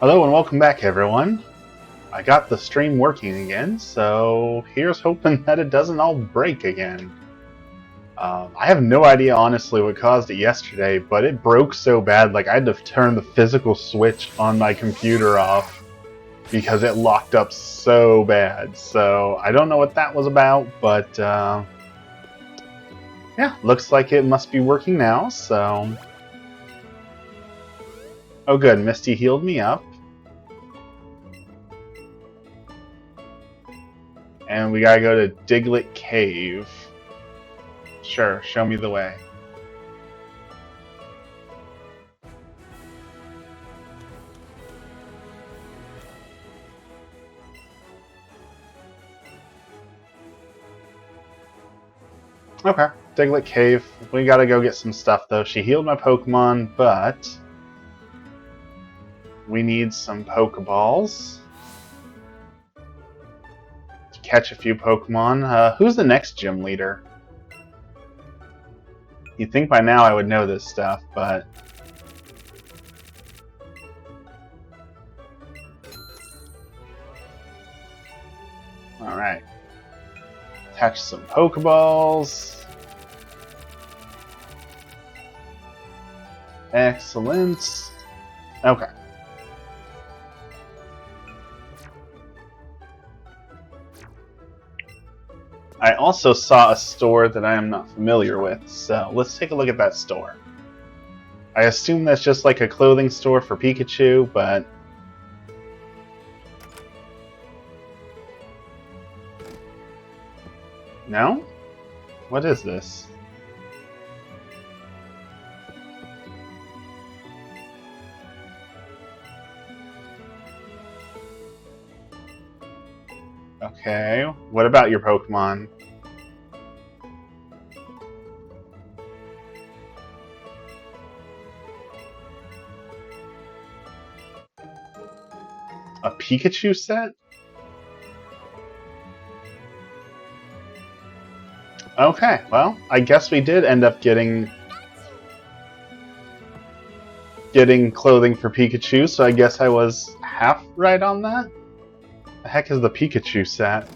Hello and welcome back, everyone. I got the stream working again, so here's hoping that it doesn't all break again. I have no idea, honestly, what caused it yesterday, but it broke so bad, like I had to turn the physical switch on my computer off because it locked up so bad. So I don't know what that was about, but yeah, looks like it must be working now, so... Oh good, Misty healed me up. And we gotta go to Diglett Cave. Sure, show me the way. Okay, Diglett Cave. We gotta go get some stuff though. She healed my Pokemon, but we need some Pokeballs to catch a few Pokemon. Who's the next gym leader? You'd think by now I would know this stuff, but... Alright. Catch some Pokeballs. Excellent. Okay. I also saw a store that I am not familiar with, so let's take a look at that store. I assume that's just like a clothing store for Pikachu, but... No? What is this? Okay, what about your Pokemon? A Pikachu set? Okay, well, I guess we did end up getting clothing for Pikachu, so I guess I was half right on that? The heck is the Pikachu set?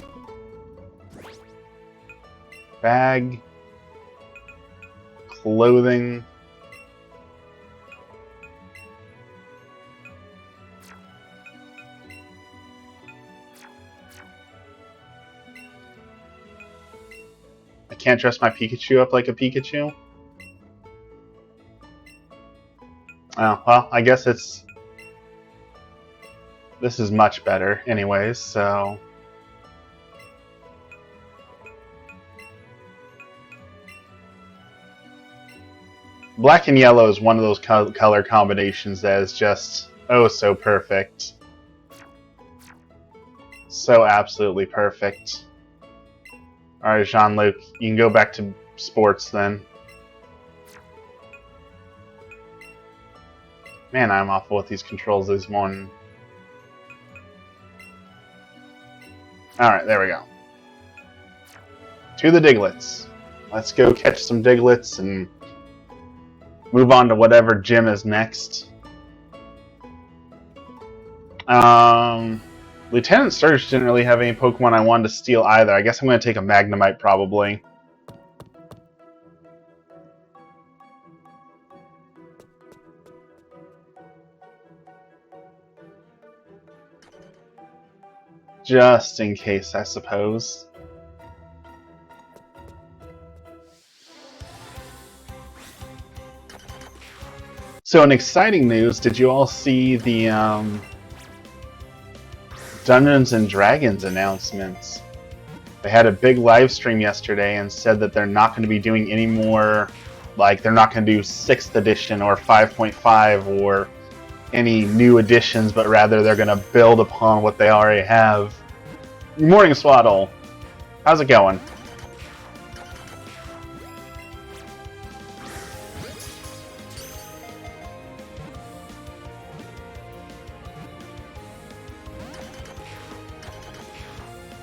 Bag. Clothing. I can't dress my Pikachu up like a Pikachu? Oh, well, I guess it's... This is much better anyways, so... Black and yellow is one of those color combinations that is just, oh, so perfect. So absolutely perfect. Alright, Jean-Luc, you can go back to sports then. Man, I'm awful with these controls this morning. Alright, there we go. To the Digletts. Let's go catch some Digletts and move on to whatever gym is next. Lieutenant Surge didn't really have any Pokemon I wanted to steal either. I guess I'm going to take a Magnemite probably. Just in case, I suppose. So in exciting news, did you all see the Dungeons and Dragons announcements? They had a big live stream yesterday and said that they're not going to be doing any more, like they're not going to do 6th edition or 5.5 or any new additions, but rather they're going to build upon what they already have. Morning, Swaddle. How's it going?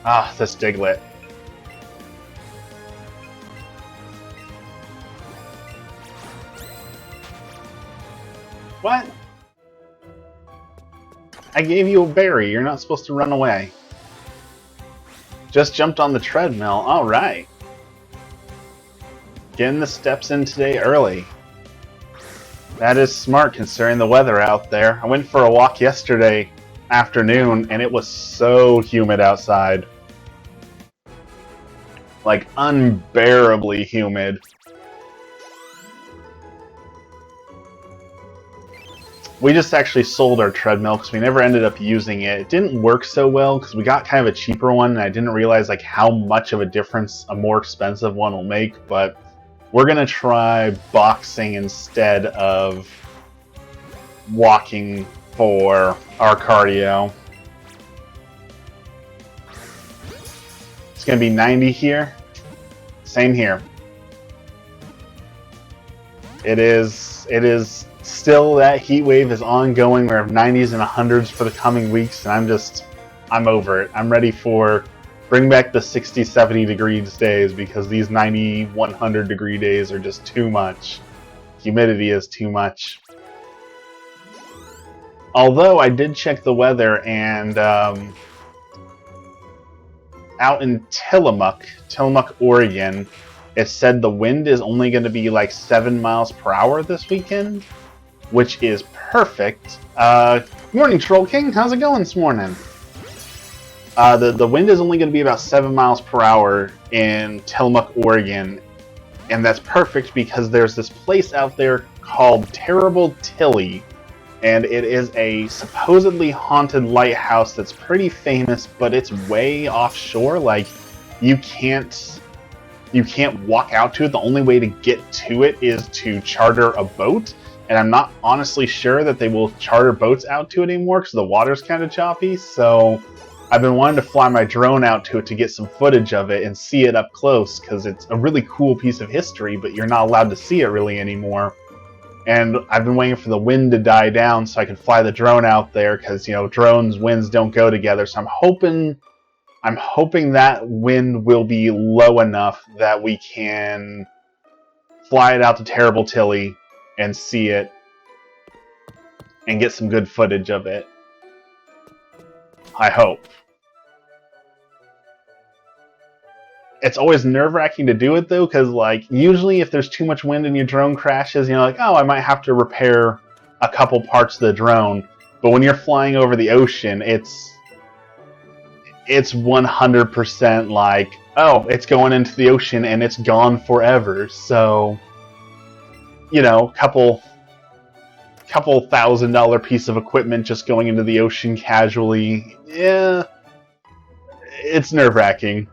Ah, this Diglett. What? I gave you a berry. You're not supposed to run away. Just jumped on the treadmill. Alright. Getting the steps in today early. That is smart considering the weather out there. I went for a walk yesterday afternoon and it was so humid outside. Like unbearably humid. We just actually sold our treadmill because we never ended up using it. It didn't work so well because we got kind of a cheaper one and I didn't realize like how much of a difference a more expensive one will make, but we're gonna try boxing instead of walking for our cardio. It's gonna be 90 here. Same here. It is still, that heat wave is ongoing. We have 90s and 100s for the coming weeks, and I'm over it. I'm ready for bring back the 60, 70 degrees days because these 90, 100 degree days are just too much. Humidity is too much. Although I did check the weather, and out in Tillamook, Oregon, it said the wind is only going to be like 7 miles per hour this weekend, which is perfect. Morning, Troll King. How's it going this morning? The wind is only going to be about 7 miles per hour in Tillamook, Oregon, and that's perfect because there's this place out there called Terrible Tilly, and it is a supposedly haunted lighthouse that's pretty famous, but it's way offshore. Like, you can't walk out to it. The only way to get to it is to charter a boat, and I'm not honestly sure that they will charter boats out to it anymore because the water's kind of choppy. So I've been wanting to fly my drone out to it to get some footage of it and see it up close because it's a really cool piece of history, but you're not allowed to see it really anymore. And I've been waiting for the wind to die down so I can fly the drone out there because, you know, drones, winds don't go together. So I'm hoping that wind will be low enough that we can fly it out to Terrible Tilly and see it and get some good footage of it. I hope. It's always nerve-wracking to do it though, because like usually if there's too much wind and your drone crashes, you know, like, oh, I might have to repair a couple parts of the drone. But when you're flying over the ocean, it's 100% like, oh, it's going into the ocean and it's gone forever. So, you know, couple $1,000 piece of equipment just going into the ocean casually. Yeah, it's nerve-wracking.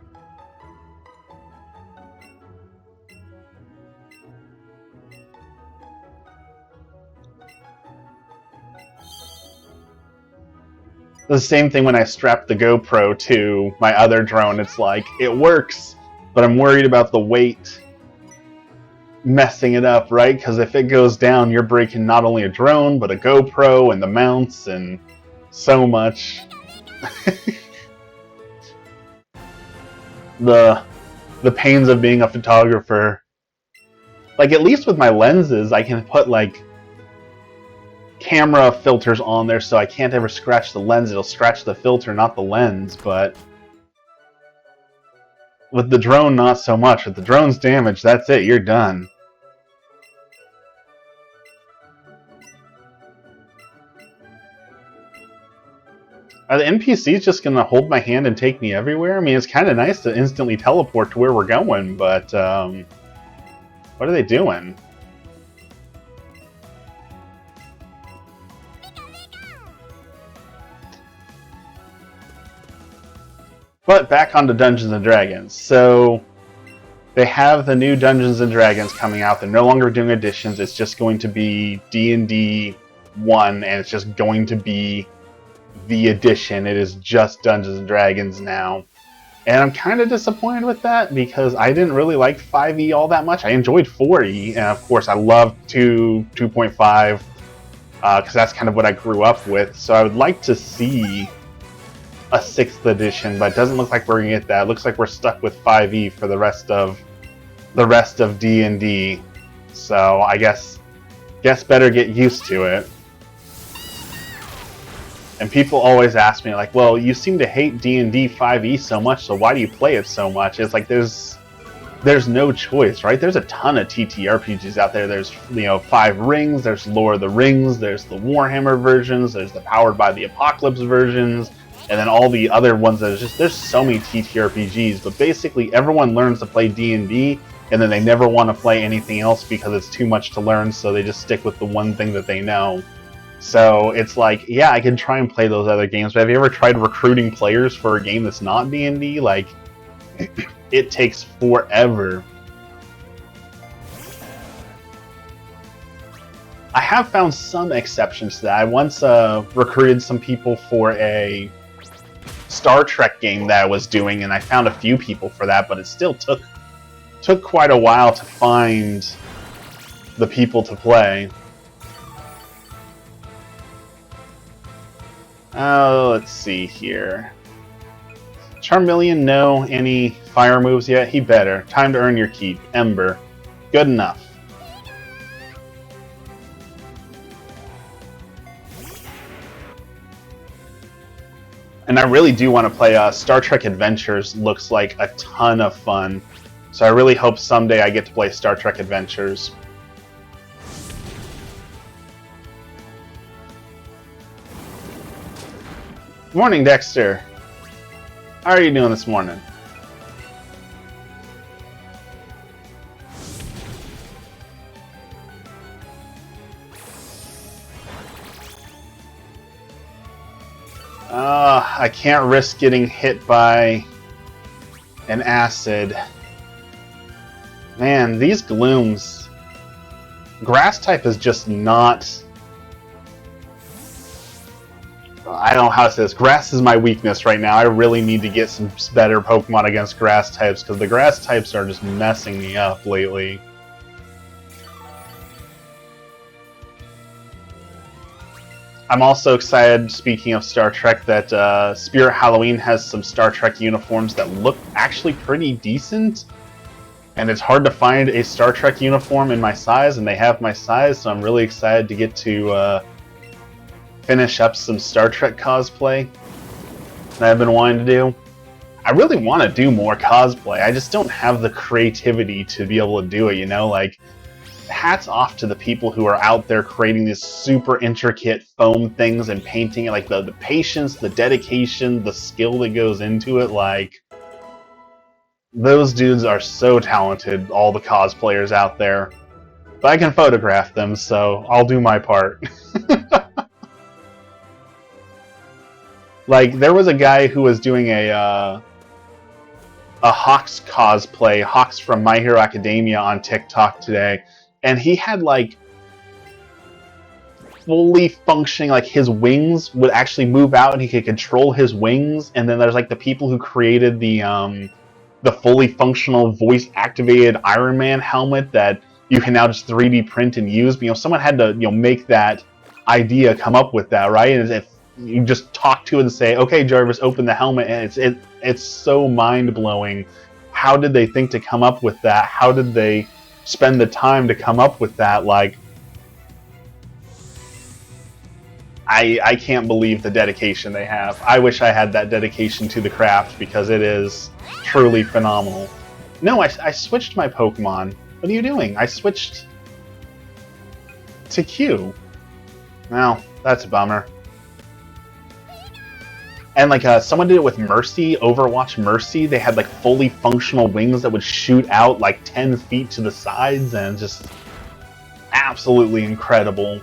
The same thing when I strapped the GoPro to my other drone. It's like, it works, but I'm worried about the weight messing it up, right? Because if it goes down, you're breaking not only a drone, but a GoPro and the mounts and so much. The pains of being a photographer. Like, at least with my lenses, I can put, like, camera filters on there so I can't ever scratch the lens. It'll scratch the filter, not the lens, but with the drone, not so much. If the drone's damaged, that's it, you're done. Are the NPCs just gonna hold my hand and take me everywhere? I mean, it's kind of nice to instantly teleport to where we're going, but what are they doing? But back onto Dungeons & Dragons. So they have the new Dungeons & Dragons coming out. They're no longer doing editions. It's just going to be D&D 1, and it's just going to be the edition. It is just Dungeons & Dragons now. And I'm kind of disappointed with that because I didn't really like 5e all that much. I enjoyed 4e, and of course I love 2.5 because that's kind of what I grew up with. So I would like to see a 6th edition, but it doesn't look like we're gonna get that. It looks like we're stuck with 5e for the rest of D&D. So I guess better get used to it. And people always ask me, like, well, you seem to hate D&D 5e so much, so why do you play it so much? It's like there's no choice, right? There's a ton of TTRPGs out there. There's, you know, 5 Rings, there's Lord of the Rings, there's the Warhammer versions, there's the Powered by the Apocalypse versions, and then all the other ones that there's so many TTRPGs, but basically everyone learns to play D&D, and then they never want to play anything else because it's too much to learn, so they just stick with the one thing that they know. So it's like, yeah, I can try and play those other games, but have you ever tried recruiting players for a game that's not D&D? Like, it takes forever. I have found some exceptions to that. I once recruited some people for a Star Trek game that I was doing, and I found a few people for that, but it still took quite a while to find the people to play. Oh, let's see here. Charmeleon, know any fire moves yet? He better. Time to earn your keep. Ember. Good enough. And I really do want to play Star Trek Adventures. Looks like a ton of fun. So I really hope someday I get to play Star Trek Adventures. Morning, Dexter. How are you doing this morning? I can't risk getting hit by an acid. Man, these glooms. Grass type is just not... I don't know how to say this. Grass is my weakness right now. I really need to get some better Pokemon against grass types, because the grass types are just messing me up lately. I'm also excited, speaking of Star Trek, that Spirit Halloween has some Star Trek uniforms that look actually pretty decent. And it's hard to find a Star Trek uniform in my size, and they have my size, so I'm really excited to get to finish up some Star Trek cosplay that I've been wanting to do. I really want to do more cosplay. I just don't have the creativity to be able to do it, you know? Like, hats off to the people who are out there creating these super intricate foam things and painting it. Like, the patience, the dedication, the skill that goes into it, like... Those dudes are so talented, all the cosplayers out there. But I can photograph them, so I'll do my part. Like, there was a guy who was doing a Hawks cosplay, Hawks from My Hero Academia, on TikTok today, and he had, like, fully functioning, like, his wings would actually move out and he could control his wings, and then there's, like, the people who created the fully functional voice-activated Iron Man helmet that you can now just 3D print and use. You know, someone had to, you know, make that idea, come up with that, right? And if you just talk to it and say, "Okay, Jarvis, open the helmet," and it's so mind-blowing. How did they think to come up with that? How did they spend the time to come up with that? Like, I can't believe the dedication they have. I wish I had that dedication to the craft, because it is truly phenomenal. No, I switched my Pokemon. What are you doing? I switched to Q. Well, that's a bummer. And, like, someone did it with Mercy, Overwatch Mercy. They had, like, fully functional wings that would shoot out, like, 10 feet to the sides, and just absolutely incredible.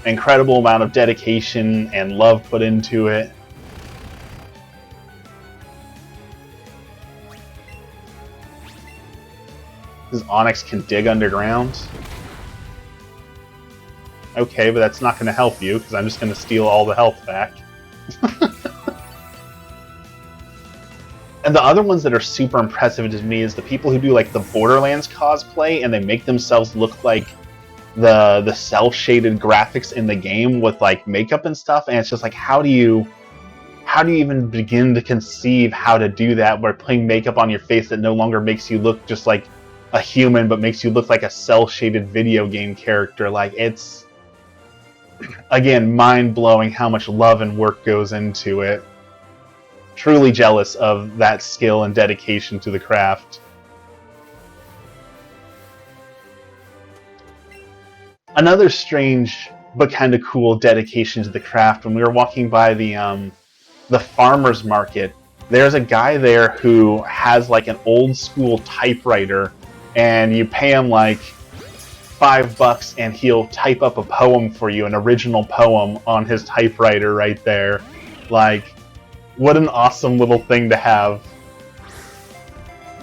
Incredible amount of dedication and love put into it. This Onix can dig underground. Okay, but that's not going to help you, because I'm just going to steal all the health back. And the other ones that are super impressive to me is the people who do, like, the Borderlands cosplay, and they make themselves look like the cel-shaded graphics in the game with, like, makeup and stuff, and it's just like, how do you even begin to conceive how to do that, where putting makeup on your face that no longer makes you look just like a human, but makes you look like a cel-shaded video game character? Like, it's Again, mind-blowing how much love and work goes into it. Truly jealous of that skill and dedication to the craft. Another strange but kind of cool dedication to the craft, when we were walking by the farmer's market, there's a guy there who has like an old school typewriter, and you pay him like $5 and he'll type up a poem for you, an original poem on his typewriter right there. Like, what an awesome little thing to have.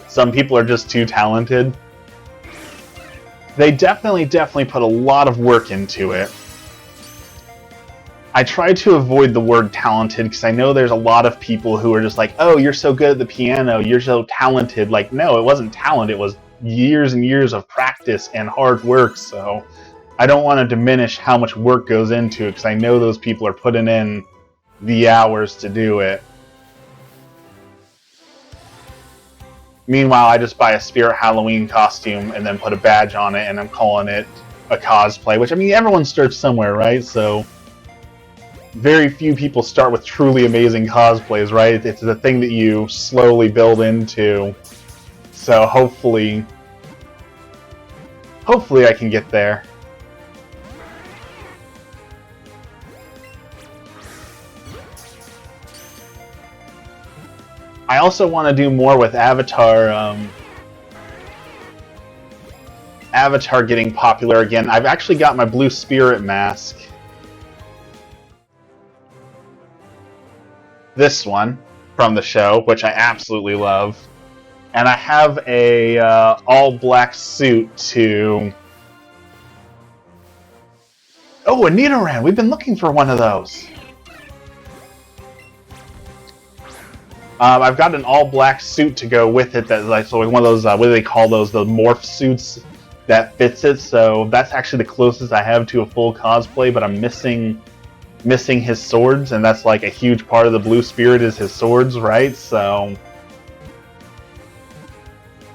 Some people are just too talented. They definitely put a lot of work into it. I try to avoid the word talented because I know there's a lot of people who are just like, oh, you're so good at the piano, you're so talented. Like, no, it wasn't talent, it was years and years of practice and hard work, so I don't want to diminish how much work goes into it because I know those people are putting in the hours to do it. Meanwhile, I just buy a Spirit Halloween costume and then put a badge on it, and I'm calling it a cosplay, which, I mean, everyone starts somewhere, right? So very few people start with truly amazing cosplays, right? It's the thing that you slowly build into. So hopefully I can get there. I also want to do more with Avatar. Avatar getting popular again. I've actually got my Blue Spirit mask. This one from the show, which I absolutely love. And I have a all-black suit to... Oh, a Nidoran! We've been looking for one of those. I've got an all-black suit to go with it that's like so one of those, what do they call those, the morph suits that fits it, so that's actually the closest I have to a full cosplay, but I'm missing his swords, and that's like a huge part of the Blue Spirit is his swords, right? So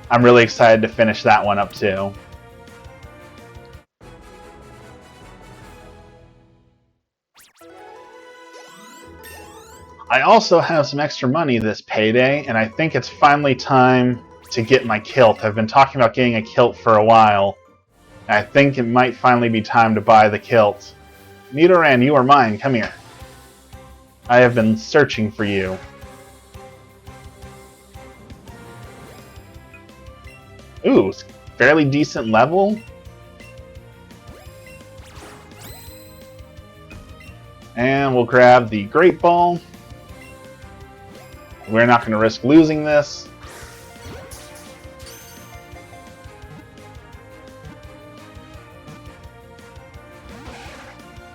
I'm really excited to finish that one up too. I also have some extra money this payday, and I think it's finally time to get my kilt. I've been talking about getting a kilt for a while, and I think it might finally be time to buy the kilt. Nidoran, you are mine. Come here. I have been searching for you. Ooh, fairly decent level. And we'll grab the Great Ball. We're not going to risk losing this.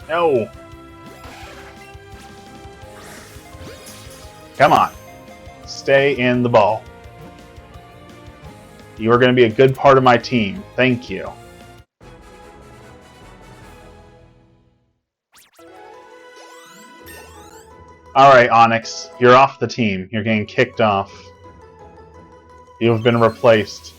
No. Come on. Stay in the ball. You are going to be a good part of my team. Thank you. Alright, Onyx. You're off the team. You're getting kicked off. You have been replaced.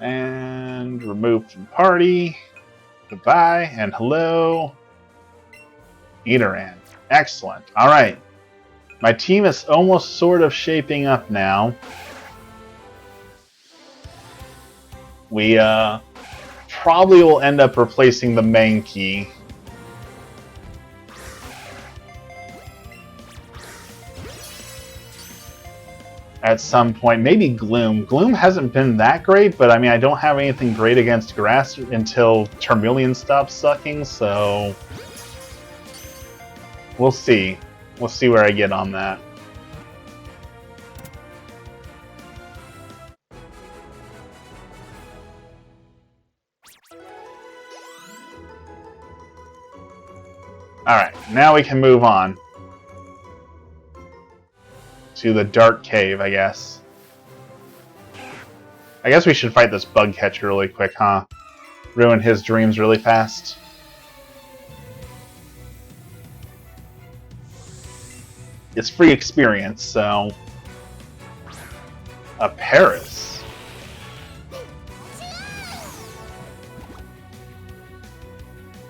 And removed from party. Goodbye and hello. Nidoran. Excellent. Alright. My team is almost sort of shaping up now. We probably will end up replacing the Mankey. At some point. Maybe Gloom. Gloom hasn't been that great, but I mean, I don't have anything great against grass until Charmeleon stops sucking, so we'll see. We'll see where I get on that. Alright, now we can move on to the Dark Cave, I guess. I guess we should fight this bug catcher really quick, huh? Ruin his dreams really fast. it's free experience, so... A Paris.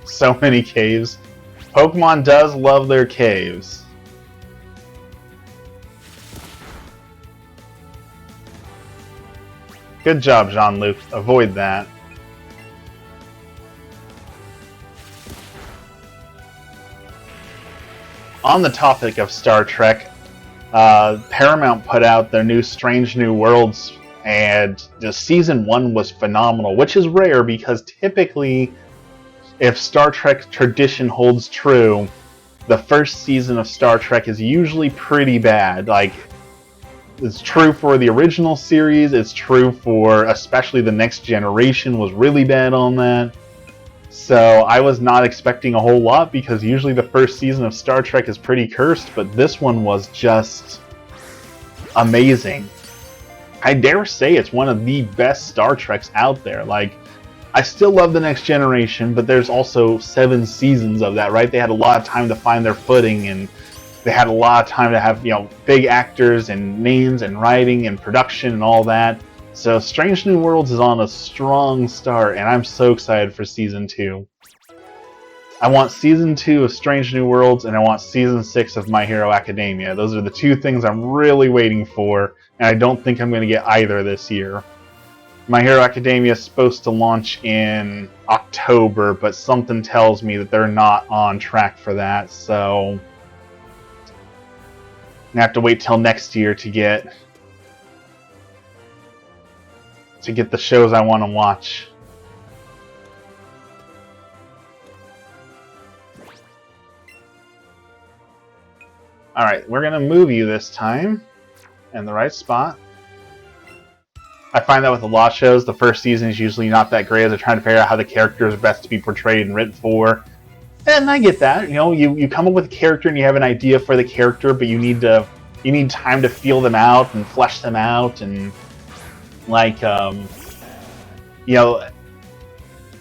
So many caves. Pokemon does love their caves. Good job, Jean-Luc. Avoid that. On the topic of Star Trek, Paramount put out their new Strange New Worlds, and the Season 1 was phenomenal, which is rare because typically, if Star Trek tradition holds true, the first season of Star Trek is usually pretty bad. Like, it's true for the original series, it's true for especially the Next Generation was really bad on that. So I was not expecting a whole lot because usually the first season of Star Trek is pretty cursed, but this one was just amazing. I dare say it's one of the best Star Treks out there. Like, I still love the Next Generation, but there's also 7 seasons of that, right? They had a lot of time to find their footing, and they had a lot of time to have, you know, big actors and names and writing and production and all that. So Strange New Worlds is on a strong start, and I'm so excited for Season 2. I want Season 2 of Strange New Worlds, and I want Season 6 of My Hero Academia. Those are the 2 things I'm really waiting for, and I don't think I'm going to get either this year. My Hero Academia is supposed to launch in October, but something tells me that they're not on track for that, so I'm going to have to wait till next year to get the shows I want to watch. Alright, we're going to move you this time in the right spot. I find that with a lot of shows, the first season is usually not that great as they're trying to figure out how the character is best to be portrayed and written for. And I get that. You know, you come up with a character and you have an idea for the character, but you need time to feel them out and flesh them out, and like, you know,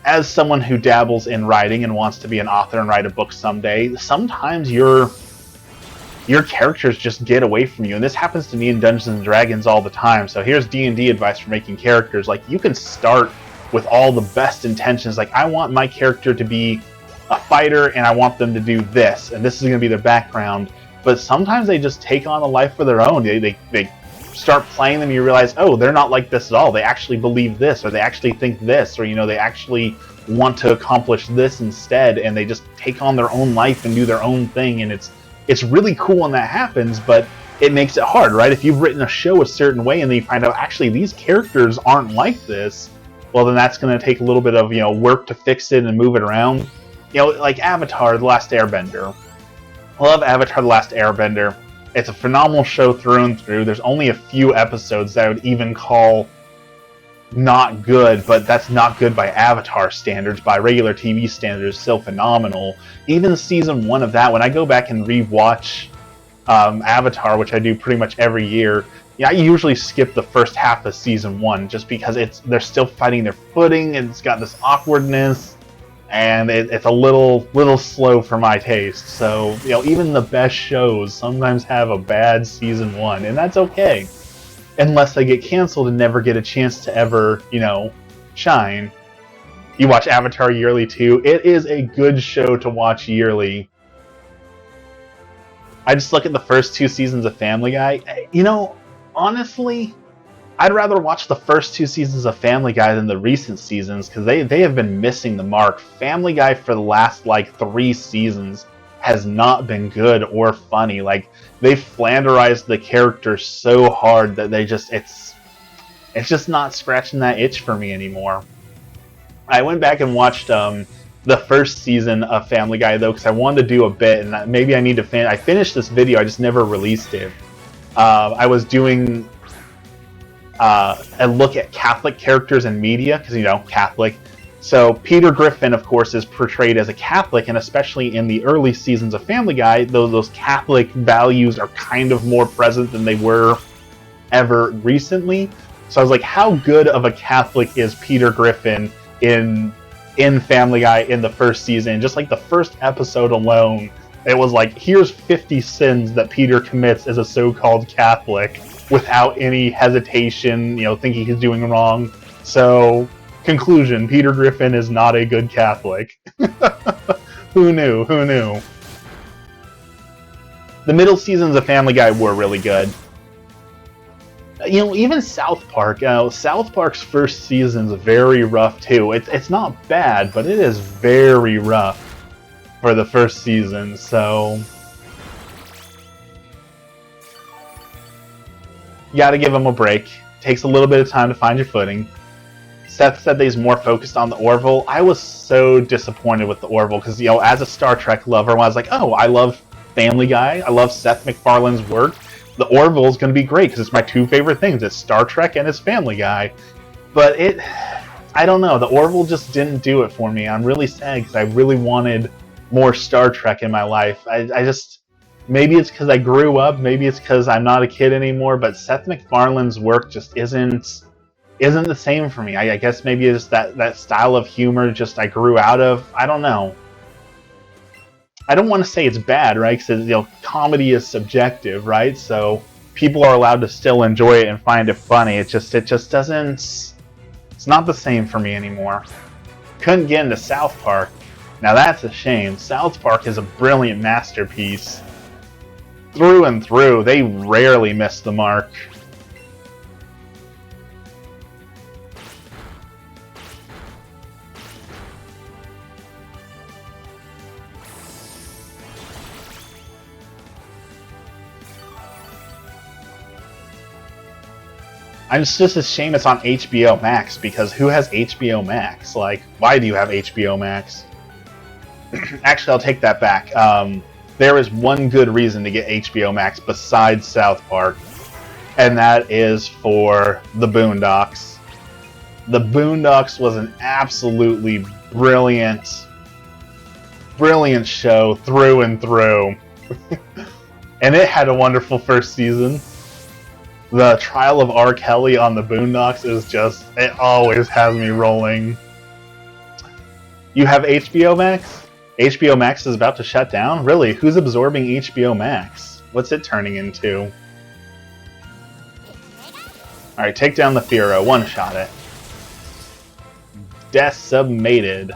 as someone who dabbles in writing and wants to be an author and write a book someday, sometimes your characters just get away from you, and this happens to me in Dungeons & Dragons all the time. So here's D&D advice for making characters. Like, you can start with all the best intentions. Like, I want my character to be a fighter, and I want them to do this, and this is going to be their background. But sometimes they just take on a life of their own. They start playing them, and you realize, oh, they're not like this at all. They actually believe this, or they actually think this, or, you know, they actually want to accomplish this instead, and they just take on their own life and do their own thing, and it's really cool when that happens, but it makes it hard, right? If you've written a show a certain way and then you find out, actually, these characters aren't like this, well, then that's going to take a little bit of, you know, work to fix it and move it around. You know, like Avatar: The Last Airbender. I love Avatar: The Last Airbender. It's a phenomenal show through and through. There's only a few episodes that I would even call not good, but that's not good by Avatar standards. By regular TV standards, still phenomenal. Even Season 1 of that, when I go back and rewatch Avatar, which I do pretty much every year, yeah, I usually skip the first half of Season 1 just because they're still finding their footing, and it's got this awkwardness, and it's a little slow for my taste. So, you know, even the best shows sometimes have a bad Season 1, and that's okay. Unless they get canceled and never get a chance to ever, you know, shine. You watch Avatar yearly too. It is a good show to watch yearly. I just look at the first 2 seasons of Family Guy. You know, honestly, I'd rather watch the first 2 seasons of Family Guy than the recent seasons, because they have been missing the mark. Family Guy for the last, like, 3 seasons has not been good or funny. Like, they've flanderized the characters so hard that it's just not scratching that itch for me anymore. I went back and watched the first season of Family Guy, though, because I wanted to do a bit, and maybe I need to I finished this video, I just never released it. I was doing a look at Catholic characters in media, because, you know, Catholic. So Peter Griffin, of course, is portrayed as a Catholic, and especially in the early seasons of Family Guy, those Catholic values are kind of more present than they were ever recently. So I was like, how good of a Catholic is Peter Griffin in Family Guy in the first season? Just like the first episode alone It was like, here's 50 sins that Peter commits as a so-called Catholic without any hesitation, thinking he's doing wrong. So, conclusion, Peter Griffin is not a good Catholic. Who knew? Who knew? The middle seasons of Family Guy were really good. Even South Park. South Park's first season's very rough too. It's not bad, but it is very rough for the first season. So you got to give them a break. Takes a little bit of time to find your footing. Seth said that he's more focused on the Orville. I was so disappointed with the Orville because as a Star Trek lover, I was like, oh, I love Family Guy. I love Seth MacFarlane's work. The Orville is going to be great because it's my two favorite things. It's Star Trek and it's Family Guy. But I don't know. The Orville just didn't do it for me. I'm really sad because I really wanted more Star Trek in my life. I just, maybe it's because I grew up. Maybe it's because I'm not a kid anymore. But Seth MacFarlane's work just isn't the same for me. I guess maybe it's that style of humor just I grew out of. I don't know. I don't want to say it's bad, right? Because comedy is subjective, right? So people are allowed to still enjoy it and find it funny. It just doesn't. It's not the same for me anymore. Couldn't get into South Park. Now that's a shame. South Park is a brilliant masterpiece. Through and through, they rarely miss the mark. It's just a shame it's on HBO Max, because who has HBO Max? Like, why do you have HBO Max? Actually, I'll take that back. There is one good reason to get HBO Max besides South Park, and that is for The Boondocks. The Boondocks was an absolutely brilliant show through and through. And it had a wonderful first season. The Trial of R. Kelly on The Boondocks is just, it always has me rolling. You have HBO Max? HBO Max is about to shut down? Really? Who's absorbing HBO Max? What's it turning into? Alright, take down the Firo. One-shot it. Decimated.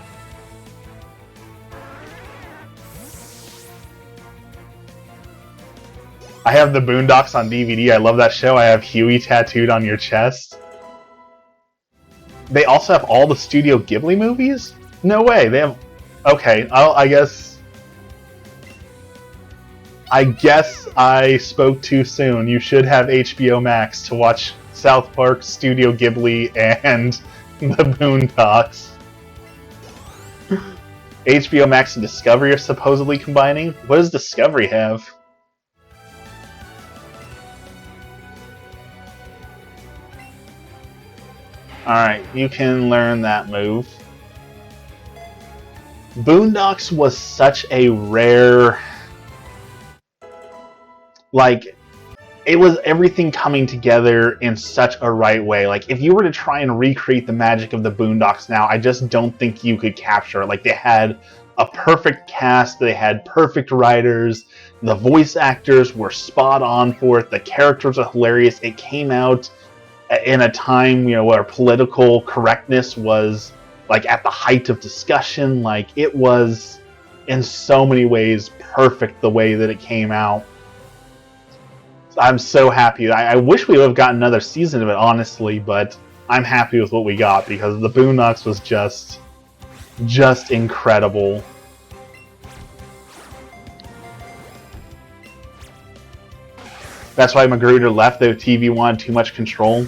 I have The Boondocks on DVD. I love that show. I have Huey tattooed on your chest. They also have all the Studio Ghibli movies? No way. They have... Okay, I guess I spoke too soon. You should have HBO Max to watch South Park, Studio Ghibli, and The Boondocks. HBO Max and Discovery are supposedly combining? What does Discovery have? Alright, you can learn that move. Boondocks was such a rare... Like, it was everything coming together in such a right way. Like, if you were to try and recreate the magic of the Boondocks now, I just don't think you could capture it. Like, they had a perfect cast, they had perfect writers, the voice actors were spot on for it, the characters are hilarious. It came out in a time, where political correctness was, like, at the height of discussion. Like, it was, in so many ways, perfect the way that it came out. I'm so happy. I wish we would have gotten another season of it, honestly, but I'm happy with what we got, because the Boondocks was just incredible. That's why Magruder left. The TV wanted too much control.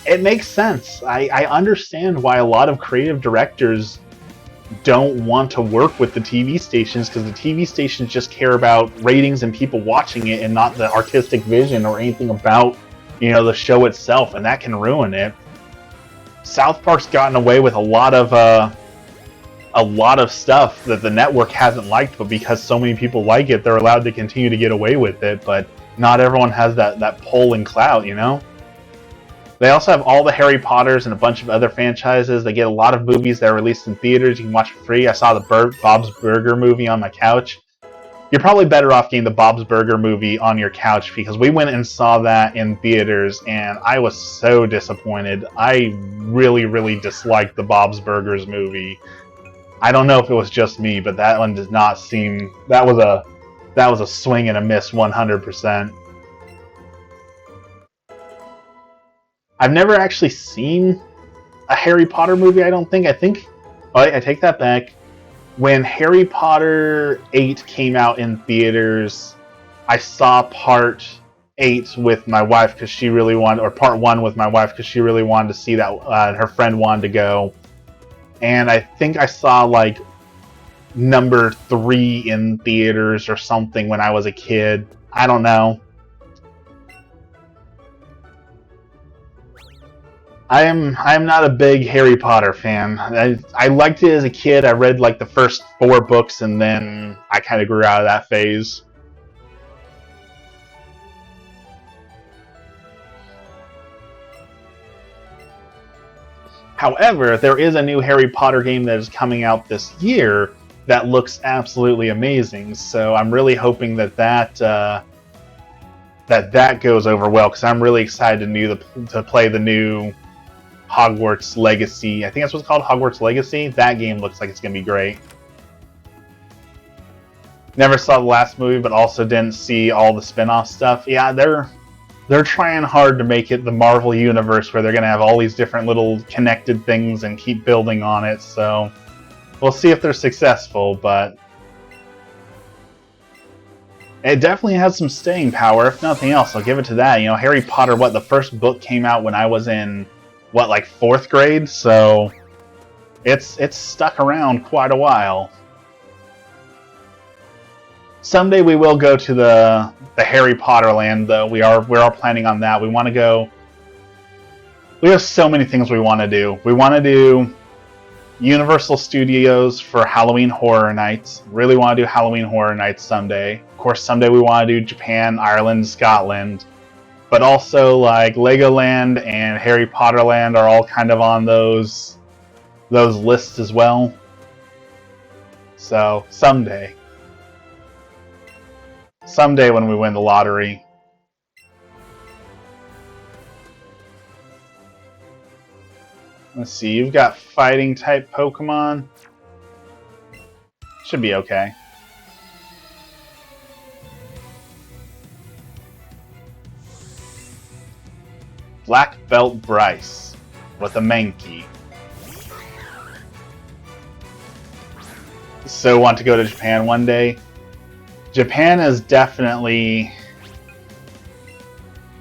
It makes sense. I understand why a lot of creative directors don't want to work with the TV stations, because the TV stations just care about ratings and people watching it and not the artistic vision or anything about, the show itself, and that can ruin it. South Park's gotten away with a lot of stuff that the network hasn't liked, but because so many people like it, they're allowed to continue to get away with it, but not everyone has that pull and clout, They also have all the Harry Potters and a bunch of other franchises. They get a lot of movies that are released in theaters. You can watch for free. I saw the Bob's Burger movie on my couch. You're probably better off getting the Bob's Burger movie on your couch, because we went and saw that in theaters and I was so disappointed. I really, really disliked the Bob's Burgers movie. I don't know if it was just me, but that one did not seem... That was a swing and a miss 100%. I've never actually seen a Harry Potter movie, I don't think. Oh, I take that back. When Harry Potter 8 came out in theaters, I saw Part 8 with my wife because she really wanted, or Part 1 with my wife because she really wanted to see that, her friend wanted to go. And I think I saw, like, number 3 in theaters or something when I was a kid. I don't know. I'm not a big Harry Potter fan. I liked it as a kid. I read like the first 4 books and then I kind of grew out of that phase. However, there is a new Harry Potter game that is coming out this year that looks absolutely amazing. So I'm really hoping that that goes over well, because I'm really excited to play the new Hogwarts Legacy. I think that's what it's called, Hogwarts Legacy. That game looks like it's going to be great. Never saw the last movie, but also didn't see all the spin-off stuff. Yeah, they're trying hard to make it the Marvel Universe, where they're going to have all these different little connected things and keep building on it. So we'll see if they're successful, but it definitely has some staying power, if nothing else. I'll give it to that. You know, Harry Potter, the first book came out when I was in, like 4th grade? So it's stuck around quite a while. Someday we will go to the Harry Potter land, though. We are planning on that. We want to go. We have so many things we want to do. We want to do Universal Studios for Halloween Horror Nights. Really want to do Halloween Horror Nights someday. Of course, someday we want to do Japan, Ireland, Scotland. But also, like, Legoland and Harry Potter Land are all kind of on those lists as well. So, someday. Someday when we win the lottery. Let's see, you've got fighting-type Pokemon. Should be okay. Black Belt Bryce with a Mankey. So want to go to Japan one day. Japan is definitely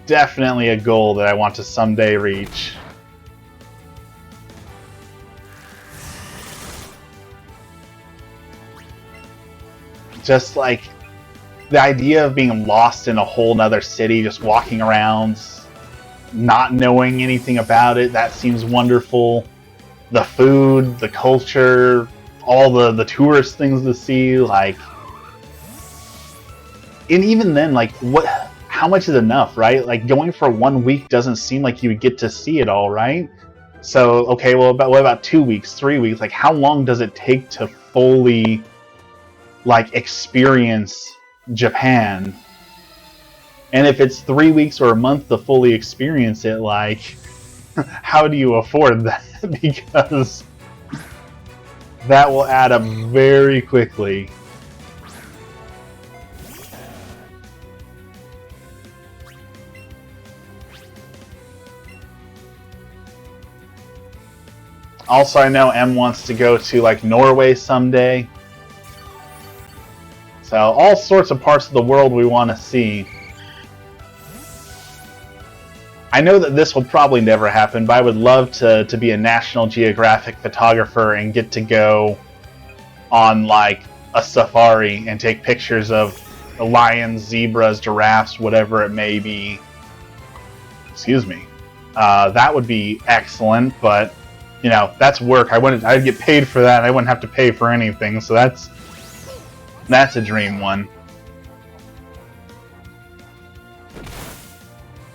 a goal that I want to someday reach. Just like the idea of being lost in a whole nother city, just walking around, not knowing anything about it, that seems wonderful. The food, the culture, all the tourist things to see, like, and even then, like, how much is enough, right? Like, going for 1 week doesn't seem like you would get to see it all, right? So, okay, well, what about 2 weeks, 3 weeks? Like, how long does it take to fully, like, experience Japan? And if it's 3 weeks or a month to fully experience it, like, how do you afford that? Because that will add up very quickly. Also, I know M wants to go to, like, Norway someday. So, all sorts of parts of the world we want to see. I know that this will probably never happen, but I would love to be a National Geographic photographer and get to go on, like, a safari and take pictures of lions, zebras, giraffes, whatever it may be. Excuse me. That would be excellent, but, you know, that's work. I'd get paid for that, and I wouldn't have to pay for anything, so that's a dream one.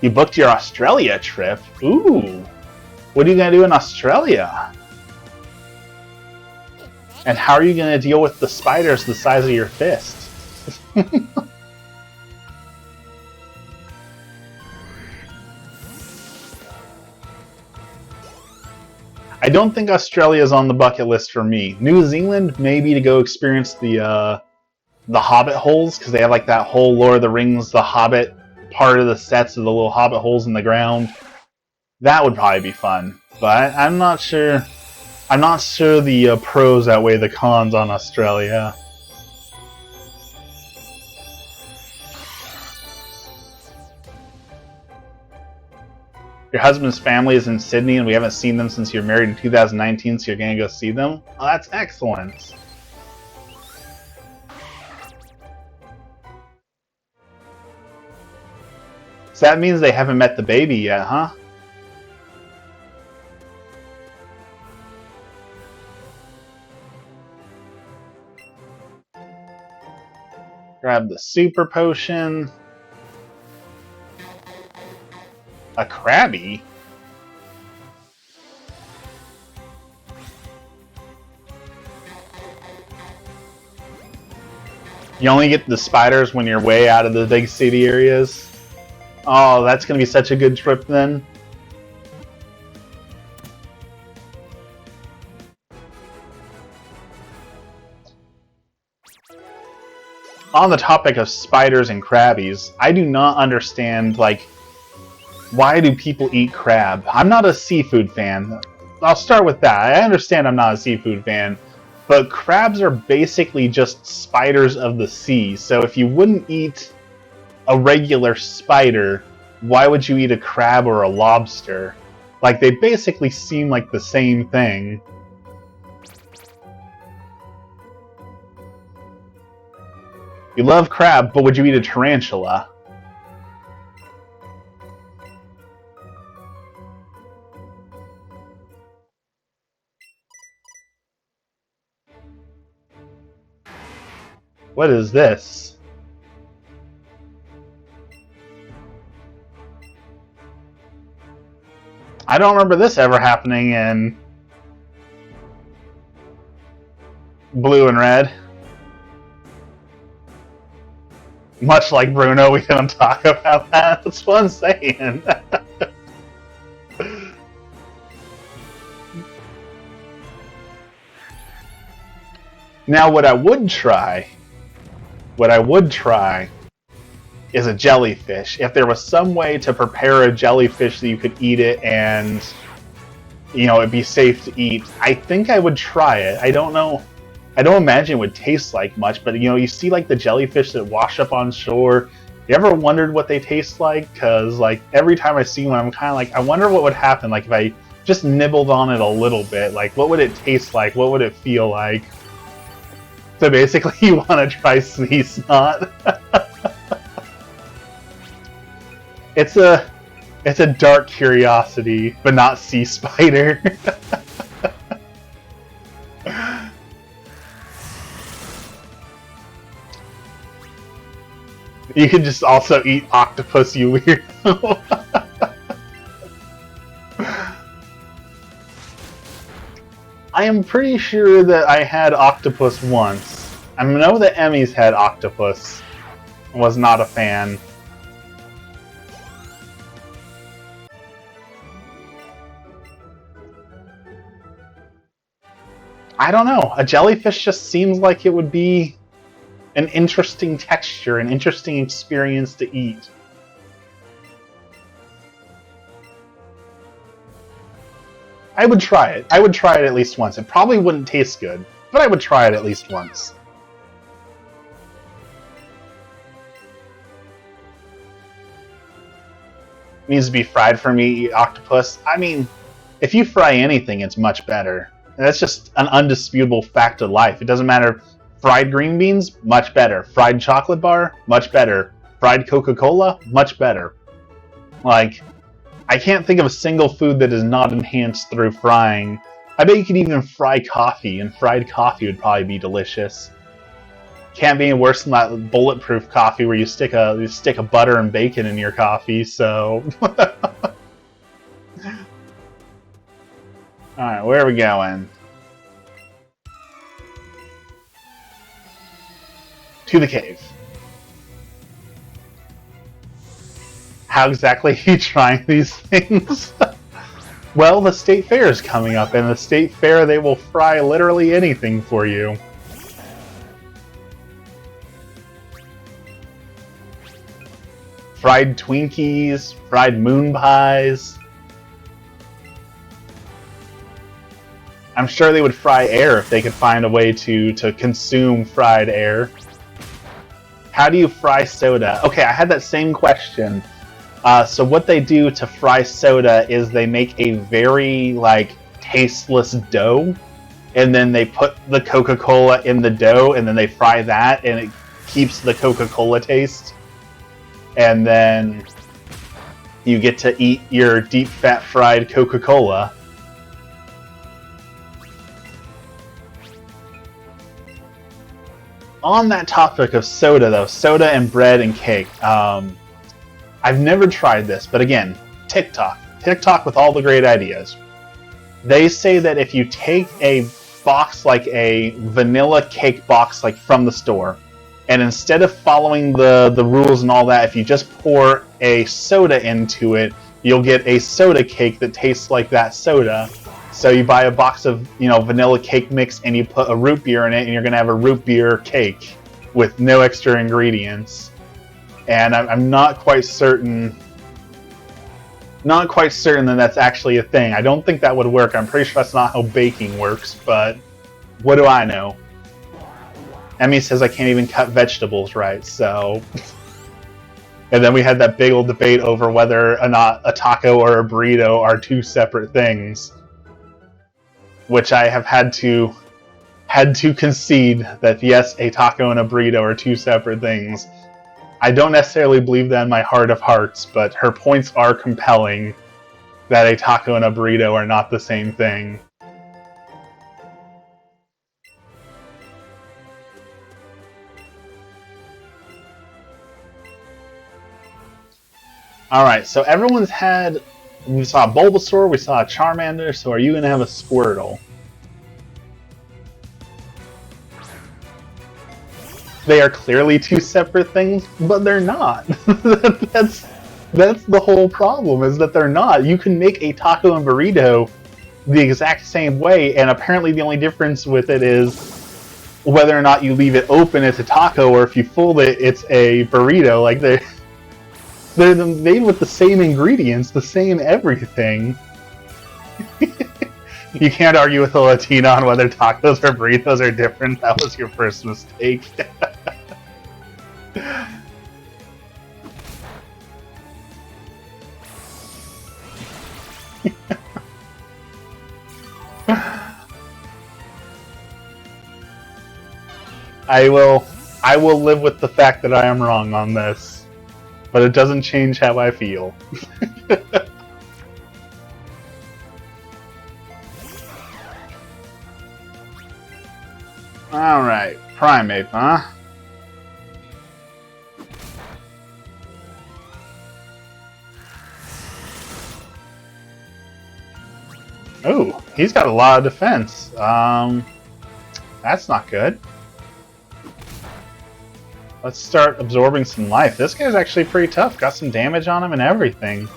You booked your Australia trip? Ooh. What are you going to do in Australia? And how are you going to deal with the spiders the size of your fist? I don't think Australia is on the bucket list for me. New Zealand, maybe to go experience the Hobbit holes, because they have like that whole Lord of the Rings, the Hobbit part of the sets of the little Hobbit holes in the ground. That would probably be fun, but I'm not sure. I'm not sure the pros outweigh the cons on Australia. Your husband's family is in Sydney, and we haven't seen them since you were married in 2019, so you're going to go see them? Oh, that's excellent. So that means they haven't met the baby yet, huh? Grab the super potion. A Krabby? You only get the spiders when you're way out of the big city areas? Oh, that's going to be such a good trip then. On the topic of spiders and crabbies, I do not understand, like, why do people eat crab? I'm not a seafood fan. I'll start with that. I understand I'm not a seafood fan, but crabs are basically just spiders of the sea. So if you wouldn't eat a regular spider, why would you eat a crab or a lobster? Like, they basically seem like the same thing. You love crab, but would you eat a tarantula? What is this? I don't remember this ever happening in Blue and Red. Much like Bruno, we don't talk about that. That's what I'm saying. Now, what I would try is a jellyfish. If there was some way to prepare a jellyfish that you could eat it and, you know, it'd be safe to eat, I think I would try it. I don't know. I don't imagine it would taste like much, but, you know, you see, like, the jellyfish that wash up on shore. You ever wondered what they taste like? Because, like, every time I see one, I'm kind of like, I wonder what would happen, like, if I just nibbled on it a little bit. Like, what would it taste like? What would it feel like? So basically, you want to try sea snot. It's a dark curiosity, but not sea spider. You can just also eat octopus, you weirdo. I am pretty sure that I had octopus once. I know that Emmy's had octopus. Was not a fan. I don't know. A jellyfish just seems like it would be an interesting texture, an interesting experience to eat. I would try it. I would try it at least once. It probably wouldn't taste good, but I would try it at least once. It needs to be fried for me to eat octopus. I mean, if you fry anything, it's much better. That's just an undisputable fact of life. It doesn't matter. Fried green beans, much better. Fried chocolate bar, much better. Fried Coca-Cola, much better. Like, I can't think of a single food that is not enhanced through frying. I bet you could even fry coffee, and fried coffee would probably be delicious. Can't be any worse than that bulletproof coffee where you stick a butter and bacon in your coffee, so... Alright, where are we going? to the cave. How exactly are you trying these things? Well, the state fair is coming up, and the state fair, they will fry literally anything for you. Fried Twinkies, fried moon pies. I'm sure they would fry air if they could find a way to consume fried air. How do you fry soda? Okay, I had that same question. So what they do to fry soda is they make a very, like, tasteless dough, and then they put the Coca-Cola in the dough, and then they fry that, and it keeps the Coca-Cola taste. And then you get to eat your deep fat fried Coca-Cola. On that topic of soda, though, soda and bread and cake, I've never tried this, but again, TikTok with all the great ideas. They say that if you take a box like a vanilla cake box like from the store, and instead of following the rules and all that, if you just pour a soda into it, you'll get a soda cake that tastes like that soda. So you buy a box of, vanilla cake mix and you put a root beer in it, and you're going to have a root beer cake with no extra ingredients. And I'm not quite certain that that's actually a thing. I don't think that would work. I'm pretty sure that's not how baking works, but what do I know? Emmy says I can't even cut vegetables right, so... And then we had that big old debate over whether or not a taco or a burrito are two separate things. Which I have had to concede that yes, a taco and a burrito are two separate things. I don't necessarily believe that in my heart of hearts, but her points are compelling that a taco and a burrito are not the same thing. Alright, so everyone's had... We saw a Bulbasaur, we saw a Charmander, so are you going to have a Squirtle? They are clearly two separate things, but they're not. That's the whole problem, is that they're not. You can make a taco and burrito the exact same way, and apparently the only difference with it is whether or not you leave it open, it's a taco, or if you fold it, it's a burrito. Like, they're made with the same ingredients, the same everything. You can't argue with a Latina on whether tacos or burritos are different. That was your first mistake. I will live with the fact that I am wrong on this, but it doesn't change how I feel. Alright, Primeape, huh? Oh, he's got a lot of defense. That's not good. Let's start absorbing some life. This guy's actually pretty tough. Got some damage on him and everything.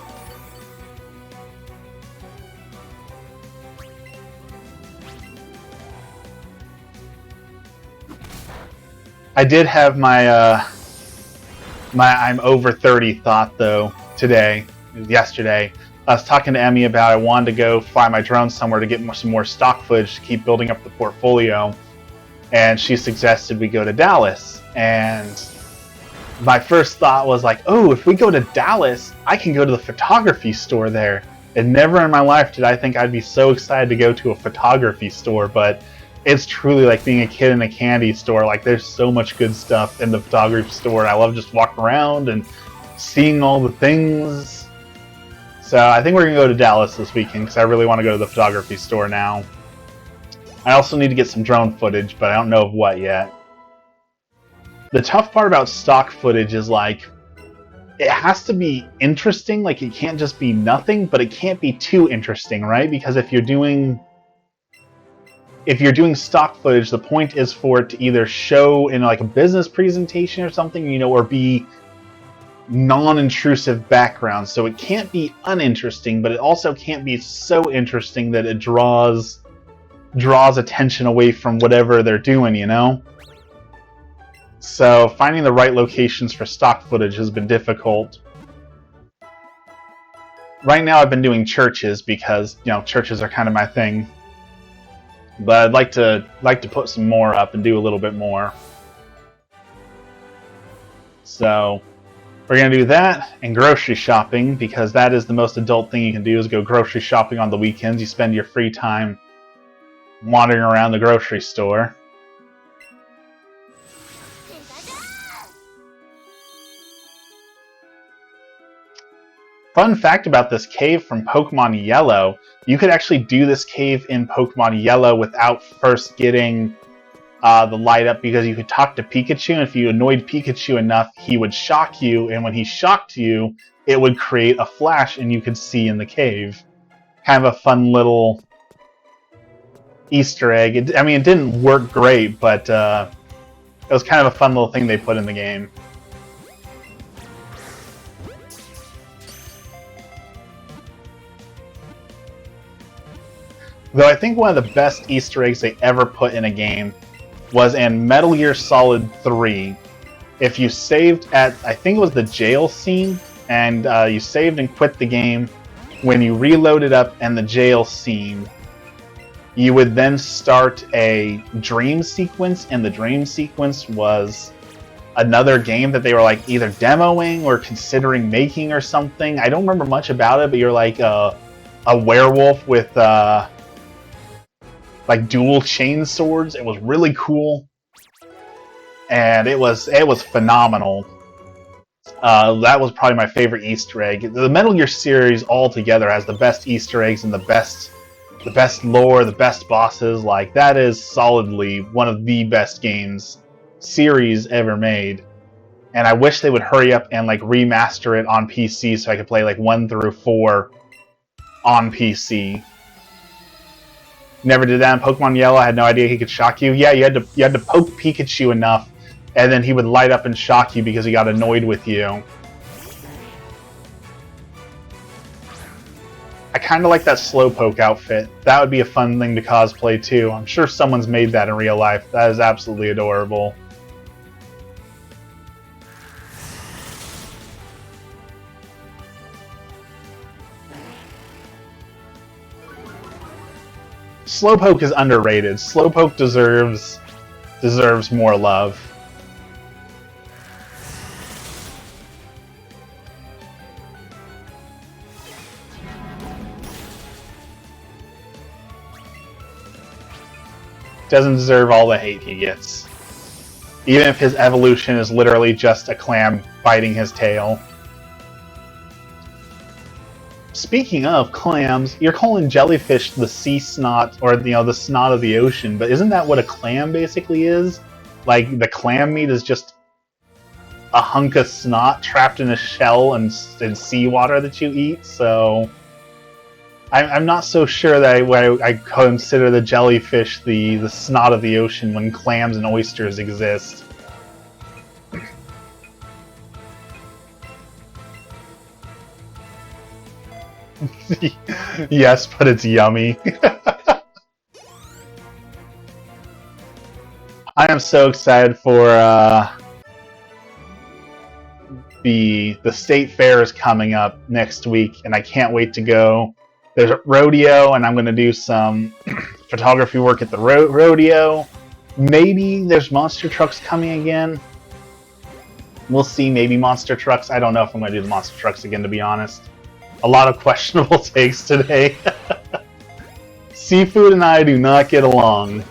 I did have my I'm over 30 thought though yesterday. I was talking to Emmy about I wanted to go fly my drone somewhere to get some more stock footage to keep building up the portfolio, and she suggested we go to Dallas. And my first thought was like, oh, if we go to Dallas, I can go to the photography store there. And never in my life did I think I'd be so excited to go to a photography store, but it's truly like being a kid in a candy store. Like, there's so much good stuff in the photography store, and I love just walking around and seeing all the things. So I think we're going to go to Dallas this weekend because I really want to go to the photography store now. I also need to get some drone footage, but I don't know of what yet. The tough part about stock footage is, like, it has to be interesting. Like, it can't just be nothing, but it can't be too interesting, right? Because if you're doing if you're doing stock footage, the point is for it to either show in like a business presentation or something, you know, or be non-intrusive background. So it can't be uninteresting, but it also can't be so interesting that it draws attention away from whatever they're doing, you know? So finding the right locations for stock footage has been difficult. Right now I've been doing churches because, you know, churches are kind of my thing. But I'd like to put some more up and do a little bit more. So we're going to do that and grocery shopping, because that is the most adult thing you can do, is go grocery shopping on the weekends. You spend your free time wandering around the grocery store. Fun fact about this cave from Pokemon Yellow, you could actually do this cave in Pokemon Yellow without first getting the light up, because you could talk to Pikachu, and if you annoyed Pikachu enough, he would shock you, and when he shocked you, it would create a flash and you could see in the cave. Kind of a fun little Easter egg. I mean, it didn't work great, but it was kind of a fun little thing they put in the game. Though I think one of the best Easter eggs they ever put in a game was in Metal Gear Solid 3. If you saved at, I think it was the jail scene, and you saved and quit the game, when you reloaded up in the jail scene, you would then start a dream sequence, and the dream sequence was another game that they were like either demoing or considering making or something. I don't remember much about it, but you're like a werewolf with like dual chain swords. It was really cool, and it was phenomenal. That was probably my favorite Easter egg. The Metal Gear series altogether has the best Easter eggs and the best lore, the best bosses. Like, that is solidly one of the best games series ever made. And I wish they would hurry up and like remaster it on PC so I could play like 1 through 4 on PC. Never did that in Pokemon Yellow. I had no idea he could shock you. Yeah, you had to poke Pikachu enough, and then he would light up and shock you because he got annoyed with you. I kind of like that Slowpoke outfit. That would be a fun thing to cosplay too. I'm sure someone's made that in real life. That is absolutely adorable. Slowpoke is underrated. Slowpoke deserves more love. Doesn't deserve all the hate he gets. Even if his evolution is literally just a clam biting his tail. Speaking of clams, you're calling jellyfish the sea snot, or the snot of the ocean, but isn't that what a clam basically is? Like, the clam meat is just a hunk of snot trapped in a shell and seawater that you eat, so I'm not so sure that I consider the jellyfish the snot of the ocean when clams and oysters exist. Yes, but it's yummy. I am so excited for the state fair is coming up next week, and I can't wait to go. There's a rodeo, and I'm going to do some photography work at the rodeo. Maybe there's monster trucks coming again. We'll see, maybe monster trucks. I don't know if I'm going to do the monster trucks again, to be honest. A lot of questionable takes today. Seafood and I do not get along.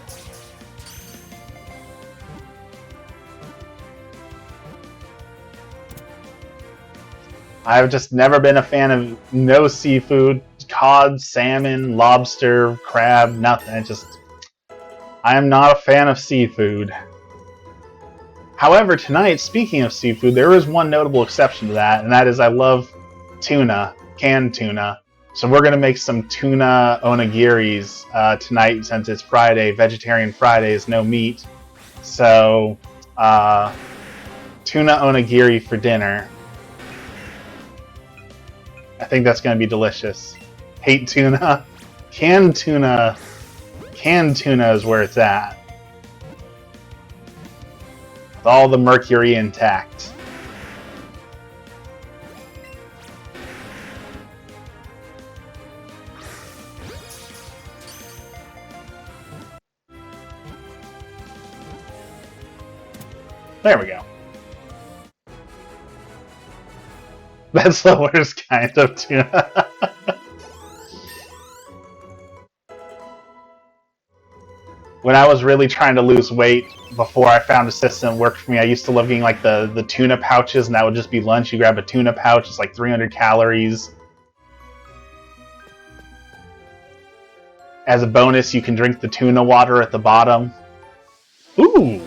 I've just never been a fan of no seafood. Cod, salmon, lobster, crab, nothing. I am not a fan of seafood. However, tonight, speaking of seafood, there is one notable exception to that, and that is I love tuna, canned tuna. So we're gonna make some tuna onigiris tonight since it's Friday. Vegetarian Fridays, no meat. So tuna onigiri for dinner. I think that's gonna be delicious. Hate tuna. Canned tuna is where it's at. With all the mercury intact. There we go. That's the worst kind of tuna. When I was really trying to lose weight before I found a system that worked for me, I used to love getting like the tuna pouches, and that would just be lunch. You grab a tuna pouch, it's like 300 calories. As a bonus, you can drink the tuna water at the bottom. Ooh!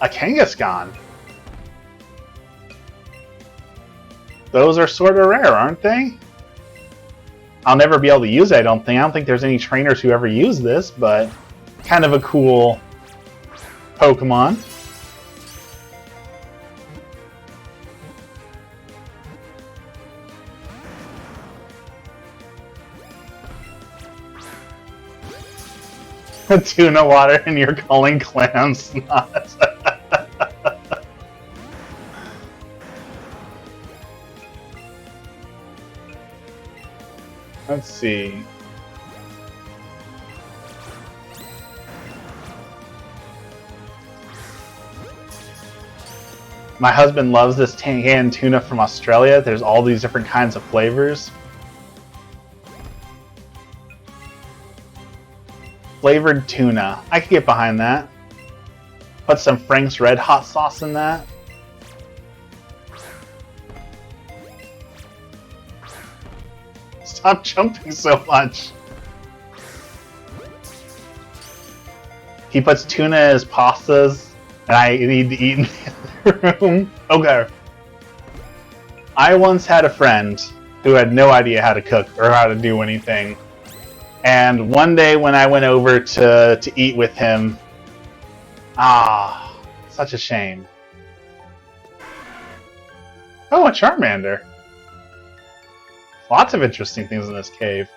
A Kangaskhan. Those are sort of rare, aren't they? I'll never be able to use it, I don't think. I don't think there's any trainers who ever use this, but kind of a cool Pokemon. Tuna water and you're calling clams snot. Let's see. My husband loves this canned tuna from Australia. There's all these different kinds of flavors. Flavored tuna. I could get behind that. Put some Frank's Red Hot sauce in that. Stop jumping so much. He puts tuna in his pastas, and I need to eat in the other room. Okay. I once had a friend who had no idea how to cook or how to do anything. And one day when I went over to eat with him, such a shame. Oh, a Charmander. Lots of interesting things in this cave.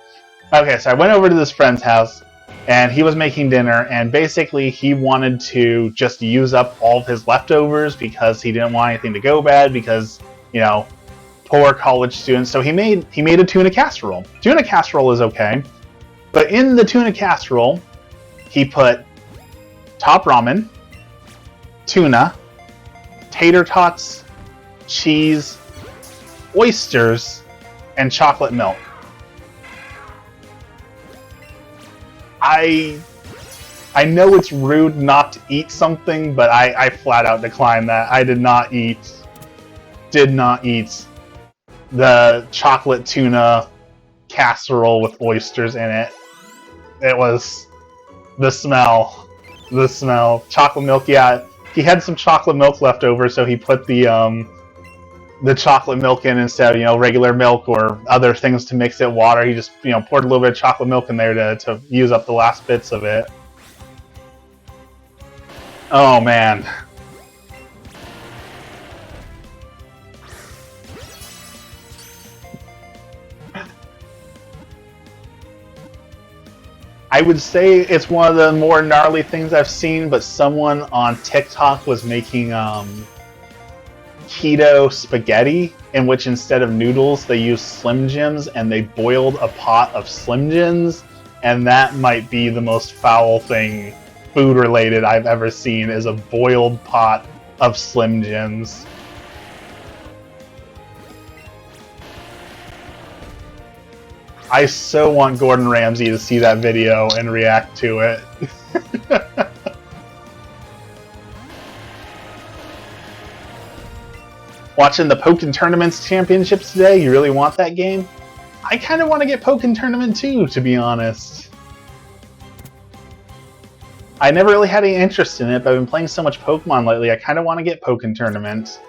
Okay, so I went over to this friend's house, and he was making dinner, and basically he wanted to just use up all of his leftovers because he didn't want anything to go bad because, you know, poor college students. So he made a tuna casserole. Tuna casserole is okay. But in the tuna casserole, he put top ramen, tuna, tater tots, cheese, oysters, and chocolate milk. I know it's rude not to eat something, but I flat out declined that. I did not eat the chocolate tuna casserole with oysters in it. It was the smell. Chocolate milk, yeah. He had some chocolate milk left over, so he put the chocolate milk in instead of, you know, regular milk or other things to mix it. Water. He just, you know, poured a little bit of chocolate milk in there to use up the last bits of it. Oh man. I would say it's one of the more gnarly things I've seen, but someone on TikTok was making keto spaghetti, in which instead of noodles they used Slim Jims, and they boiled a pot of Slim Jims, and that might be the most foul thing food related I've ever seen, is a boiled pot of Slim Jims. I so want Gordon Ramsay to see that video and react to it. Watching the Pokken Tournaments Championships today, you really want that game? I kind of want to get Pokken Tournament 2, to be honest. I never really had any interest in it, but I've been playing so much Pokemon lately, I kind of want to get Pokken Tournament.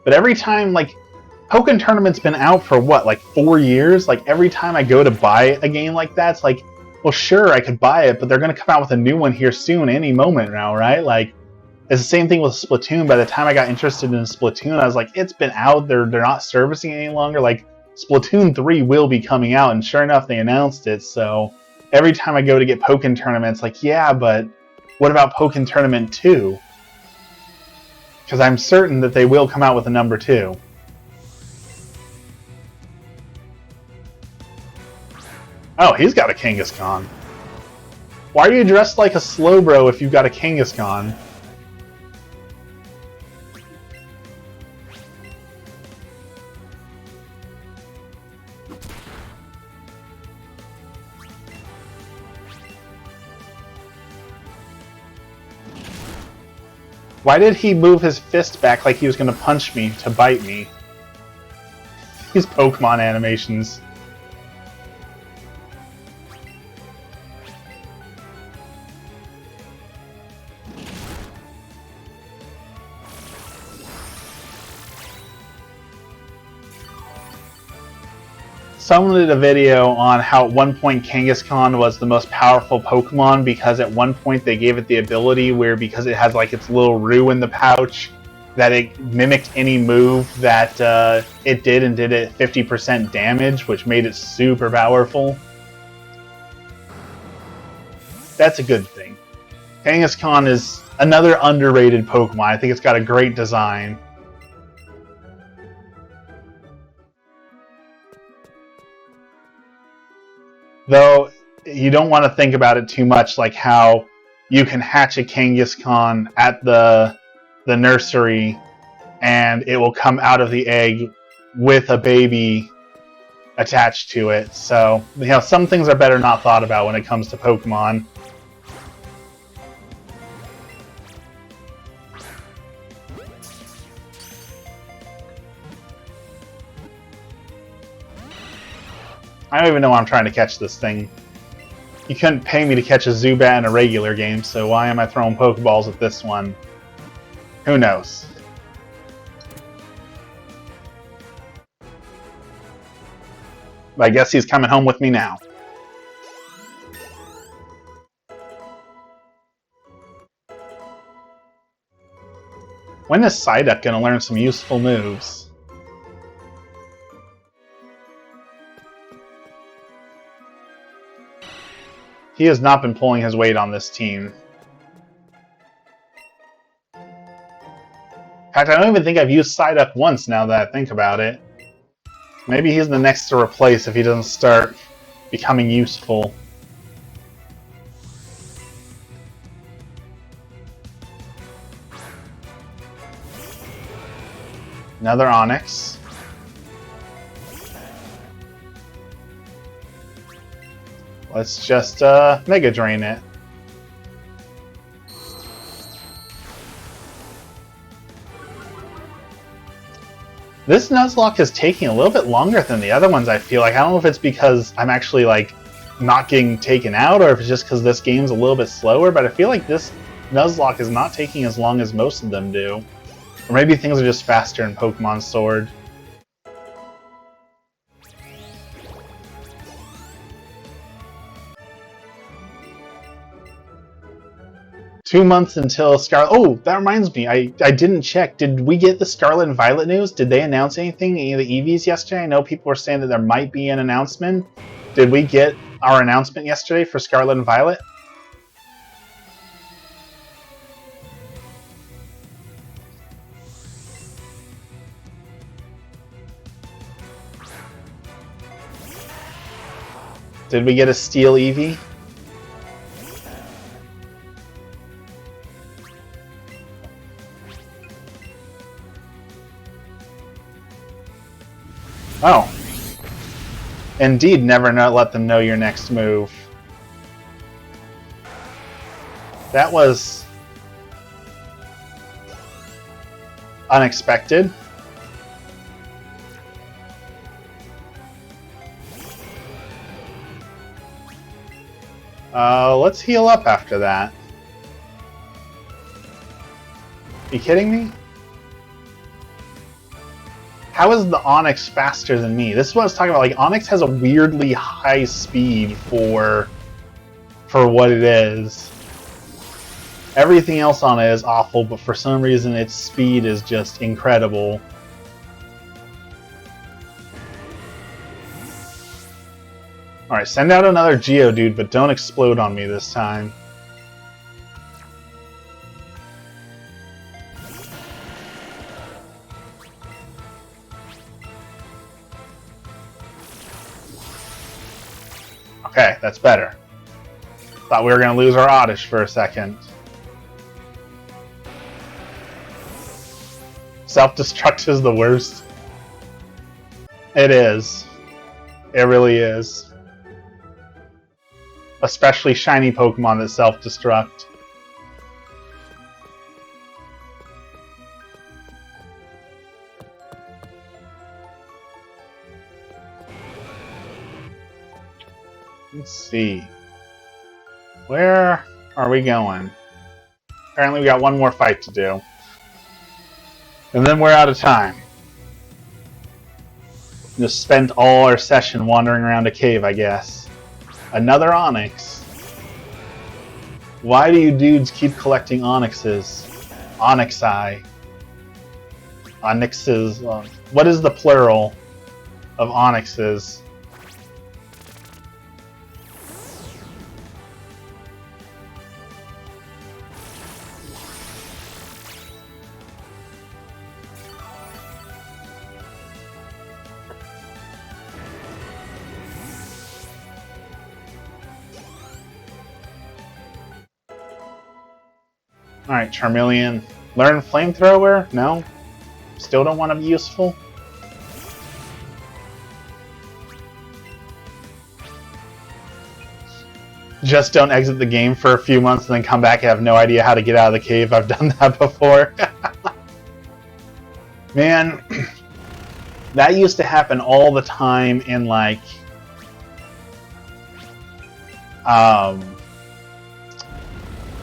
But every time, like, Pokken Tournament's been out for what, like 4 years? Like, every time I go to buy a game like that, it's like, well, sure, I could buy it, but they're going to come out with a new one here soon, any moment now, right? Like, it's the same thing with Splatoon. By the time I got interested in Splatoon, I was like, it's been out, they're not servicing it any longer. Like, Splatoon 3 will be coming out, and sure enough, they announced it, so every time I go to get Pokken Tournament, it's like, yeah, but what about Pokken Tournament 2? Because I'm certain that they will come out with a number 2. Oh, he's got a Kangaskhan. Why are you dressed like a Slowbro if you've got a Kangaskhan? Why did he move his fist back like he was going to punch me to bite me? These Pokemon animations. Someone did a video on how at one point Kangaskhan was the most powerful Pokemon because at one point they gave it the ability where, because it has like its little roux in the pouch, that it mimicked any move that it did and did it 50% damage, which made it super powerful. That's a good thing. Kangaskhan is another underrated Pokemon. I think it's got a great design. Though, you don't want to think about it too much, like how you can hatch a Kangaskhan at the nursery and it will come out of the egg with a baby attached to it. So, you know, some things are better not thought about when it comes to Pokemon. I don't even know why I'm trying to catch this thing. You couldn't pay me to catch a Zubat in a regular game, so why am I throwing Pokeballs at this one? Who knows? But I guess he's coming home with me now. When is Psyduck going to learn some useful moves? He has not been pulling his weight on this team. In fact, I don't even think I've used Psyduck once now that I think about it. Maybe he's the next to replace if he doesn't start becoming useful. Another Onix. Let's just Mega Drain it. This Nuzlocke is taking a little bit longer than the other ones, I feel like. I don't know if it's because I'm actually like not getting taken out or if it's just because this game's a little bit slower, but I feel like this Nuzlocke is not taking as long as most of them do. Or maybe things are just faster in Pokemon Sword. Two months until Scarlet... Oh, that reminds me. I didn't check. Did we get the Scarlet and Violet news? Did they announce anything? Any of the EVs yesterday? I know people were saying that there might be an announcement. Did we get our announcement yesterday for Scarlet and Violet? Did we get a Steel Eevee? Oh. Indeed, never let them know your next move. That was unexpected. Let's heal up after that. You kidding me? How is the Onyx faster than me? This is what I was talking about. Like, Onyx has a weirdly high speed for what it is. Everything else on it is awful, but for some reason its speed is just incredible. Alright, send out another Geodude, but don't explode on me this time. Okay, that's better. Thought we were going to lose our Oddish for a second. Self-destruct is the worst. It is. It really is. Especially shiny Pokemon that self-destruct. Let's see. Where are we going? Apparently we got one more fight to do. And then we're out of time. Just spent all our session wandering around a cave, I guess. Another Onyx. Why do you dudes keep collecting Onyxes? Onyxi. Onyxes. What is the plural of Onyxes? Alright, Charmeleon. Learn Flamethrower? No? Still don't want to be useful? Just don't exit the game for a few months and then come back and have no idea how to get out of the cave. I've done that before. Man, that used to happen all the time in, like,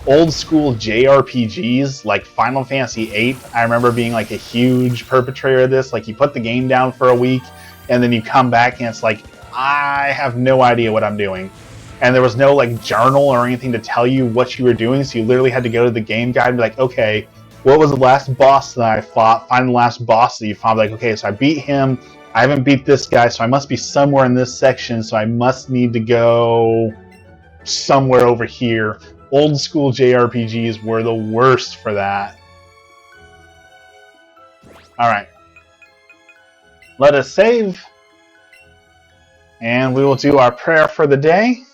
old school JRPGs like Final Fantasy VIII. I remember being like a huge perpetrator of this. Like, you put the game down for a week and then you come back and it's like, I have no idea what I'm doing. And there was no like journal or anything to tell you what you were doing, so you literally had to go to the game guide and be like, okay, what was the last boss that I fought? Find the last boss that you fought. Like, okay, so I beat him. I haven't beat this guy, so I must be somewhere in this section, so I must need to go somewhere over here. Old school JRPGs were the worst for that. Alright. Let us save. And we will do our prayer for the day.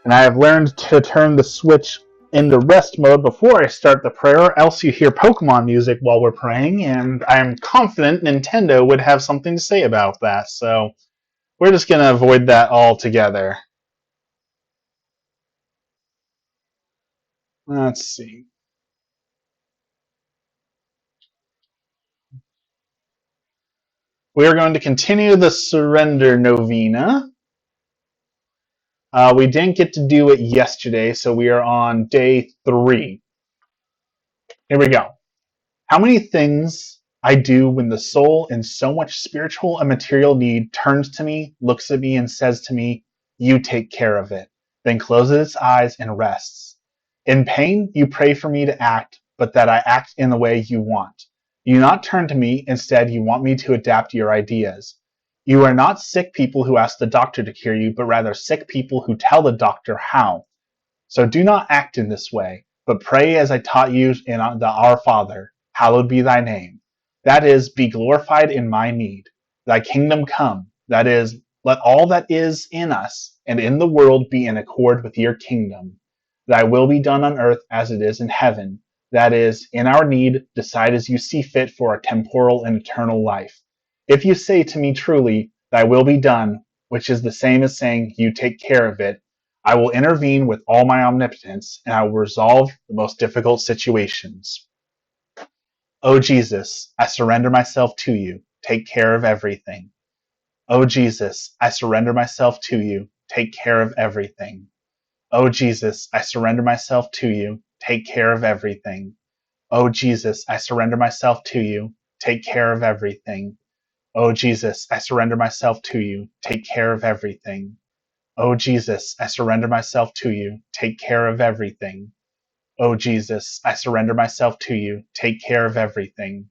And I have learned to turn the Switch into rest mode before I start the prayer, else you hear Pokemon music while we're praying, and I'm confident Nintendo would have something to say about that, so we're just going to avoid that altogether. Let's see. We are going to continue the Surrender Novena. We didn't get to do it yesterday, so we are on day 3. Here we go. How many things I do when the soul in so much spiritual and material need turns to me, looks at me, and says to me, you take care of it, then closes its eyes and rests. In pain, you pray for me to act, but that I act in the way you want. You not turn to me, instead you want me to adapt your ideas. You are not sick people who ask the doctor to cure you, but rather sick people who tell the doctor how. So do not act in this way, but pray as I taught you in the Our Father. Hallowed be thy name. That is, be glorified in my need. Thy kingdom come. That is, let all that is in us and in the world be in accord with your kingdom. Thy will be done on earth as it is in heaven. That is, in our need, decide as you see fit for our temporal and eternal life. If you say to me truly, thy will be done, which is the same as saying, you take care of it, I will intervene with all my omnipotence, and I will resolve the most difficult situations. O Jesus, I surrender myself to you. Take care of everything. O Jesus, I surrender myself to you. Take care of everything. O Jesus, I surrender myself to you. Take care of everything. Oh Jesus, I surrender myself to you. Take care of everything. Oh Jesus, I surrender myself to you. Take care of everything. Oh Jesus, I surrender myself to you. Take care of everything. Oh Jesus, I surrender myself to you. Take care of everything.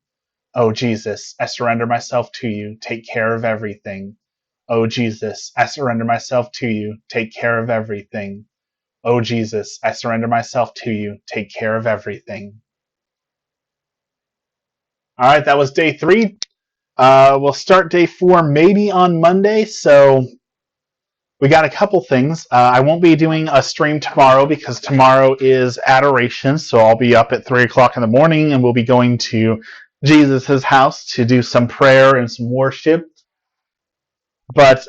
Oh Jesus, I surrender myself to you. Take care of everything. Oh Jesus, I surrender myself to you. Take care of everything. Oh Jesus, I surrender myself to you. Take care of everything. All right, that was day 3. We'll start day 4 maybe on Monday. So we got a couple things. I won't be doing a stream tomorrow because tomorrow is adoration. So I'll be up at 3 o'clock in the morning and we'll be going to Jesus' house to do some prayer and some worship. But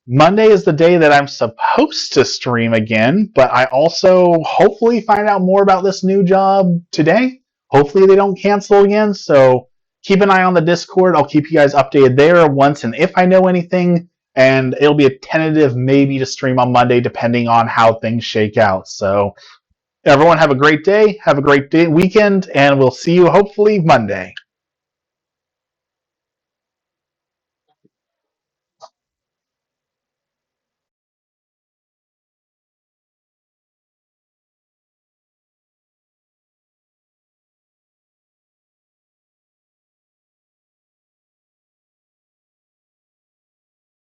Monday is the day that I'm supposed to stream again, but I also hopefully find out more about this new job today. Hopefully they don't cancel again, so keep an eye on the Discord. I'll keep you guys updated there once and if I know anything, and it'll be a tentative maybe to stream on Monday depending on how things shake out. So everyone have a great day, have a great weekend, and we'll see you hopefully Monday.